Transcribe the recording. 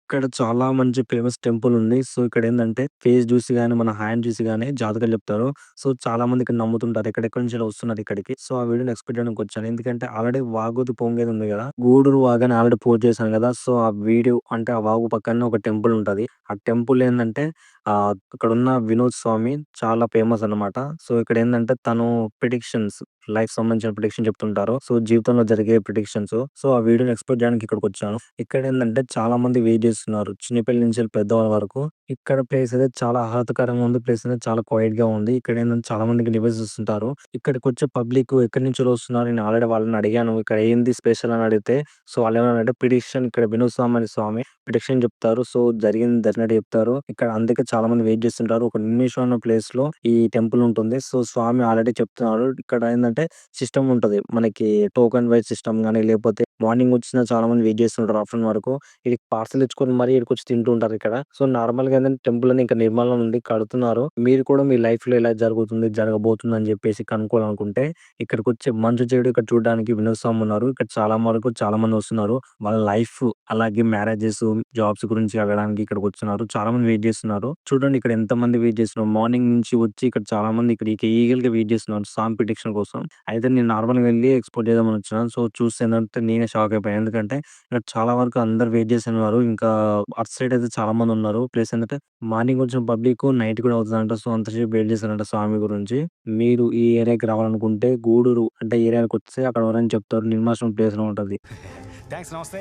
ఇక్కడ చాలా మంచి ఫేమస్ టెంపుల్ ఉంది. సో, ఇక్కడేందంటే ఫేస్ జూసి గాని, మన హ్యాండ్ చూసి గాని జాతకాలు చెప్తారు. సో, చాలా మంది ఇక్కడ నమ్ముతుంటారు. ఎక్కడెక్కడి నుంచో వస్తున్నారు ఇక్కడికి. సో, ఆ వీడియోని ఎక్స్‌పెక్ట్ చేయడానికొచ్చాను. ఎందుకంటే ఆల్రెడీ వాగోది పొంగేది ఉంది గదా! గూడూరు వాగని ఆల్రెడీ పోస్ట్ చేశాను గదా! సో, ఆ వీడియో అంటే ఆ వాగు పక్కనే ఒక టెంపుల్ ఉంటది. ఆ టెంపుల్ ఏందంటే అక్కడున్న వినోద్ స్వామి చాలా ఫేమస్ అన్నమాట. సో, ఇక్కడేందంటే తను ప్రిడిక్షన్స్ లైఫ్ సంబంధించిన ప్రిడిక్షన్ చెప్తుంటారు. సో, జీవితంలో జరిగే ప్రిడిక్షన్స్. సో, ఆ వీడియోని ఎక్స్‌పోర్ట్ చేయడానికి ఇక్కడికొచ్చాను. ఇక్కడేందంటే చాలా మంది వెయిట్ జేస్తున్నారు. చిన్నపిల్లల నుంచి పెద్దవాళ్ళ వరకు. ఇక్కడ ప్లేస్ అయితే చాలా ఆహ్లాదకరంగా ఉంది. ప్లేస్ అనేది చాలా క్వైట్‌గా ఉంది. ఇక్కడేందంటే చాలా మందికి నివసిస్తుంటారు. ఇక్కడికొచ్చే పబ్లిక్ ఎక్కడి నుంచో వస్తున్నారు. నేను ఆల్రెడీ వాళ్ళని అడిగాను. ఇక్కడ ఏంది స్పెషల్ అని అడిగితే, సో, వాళ్ళేమన్నారంటే ప్రిడిక్షన్ ఇక్కడ వినోద్ స్వామి అనే స్వామి ప్రిడిక్షన్ చెప్తారు. సో, జరిగింది జరిగినట్టు చెప్తారు. ఇక్కడ అందుకే చాలా మంది వెయిట్ జేస్తుంటారు. ఒక నిమిషం అన్న ప్లేస్‌లో ఈ టెంపుల్ ఉంటుంది. సో, స్వామి ఆల్రెడీ చెప్తున్నారు. ఇక్కడ ఏందంటే సిస్టమ్ ఉంటది. మనకి టోకెన్ వైస్ సిస్టమ్ గాని, లేకపోతే మార్నింగ్ వచ్చిన చాలా మంది వెయిట్ చేస్తుంటారు ఆఫ్టర్‌నూన్ వరకు. ఈడికి పార్సెల్ ఇచ్చుకొని మరీ ఈడికొచ్చి తింటూ ఉంటారు ఇక్కడ. సో, నార్మల్‌గా ఏందంటే టెంపుల్ అని ఇంకా నిర్మాణంలో ఉంది. కడుతున్నారు. మీరు కూడా మీ లైఫ్‌లో ఎలా జరుగుతుంది, జరగబోతుంది అని చెప్పేసి కనుక్కోవాలనుకుంటే ఇక్కడికొచ్చి మంచి చెడు ఇక్కడ చూడడానికి వినోద్ స్వామి ఉన్నారు. ఇక్కడ చాలా వరకు చాలా మంది వస్తున్నారు. వాళ్ళ లైఫ్ అలాగే మ్యారేజెస్, జాబ్స్ గురించి అడగడానికి ఇక్కడికొచ్చున్నారు. చాలా మంది వెయిట్ చేస్తున్నారు. చూడండి ఇక్కడ ఎంతమంది వెయిట్ చేస్తున్నారు. మార్నింగ్ నుంచి వచ్చి ఇక్కడ చాలా మంది ఇక్కడ ఈగల్‌గా వెయిట్ చేస్తున్నారు స్వామి ప్రిడిక్షన్ కోసం. అయితే నేను నార్మల్‌గా వెళ్లి ఎక్స్‌పోర్ట్ చేద్దామని వచ్చాను. సో, చూస్తే ఏందంటే నేనే షాక్ అయిపోయాను. ఎందుకంటే ఇక్కడ చాలా వరకు అందరూ వెయిట్ చేస్తున్నారు. ఇంకా అటు సైడ్ అయితే చాలా మందున్నారు. ప్లస్ ఏందంటే మార్నింగ్ వచ్చిన పబ్లిక్ నైట్ కూడా అవుతదంట. సో, అంతసేపు వెయిట్ చేస్తారంట స్వామి గురించి. మీరు ఈ ఏరియాకి రావాలనుకుంటే గూడూరు అంటే ఏరియాకొస్తే అక్కడ ఎవరైనా చెప్తారు. నిర్మాసం ప్లేస్‌లో ఉంటది. థాంక్స్. నమస్తే.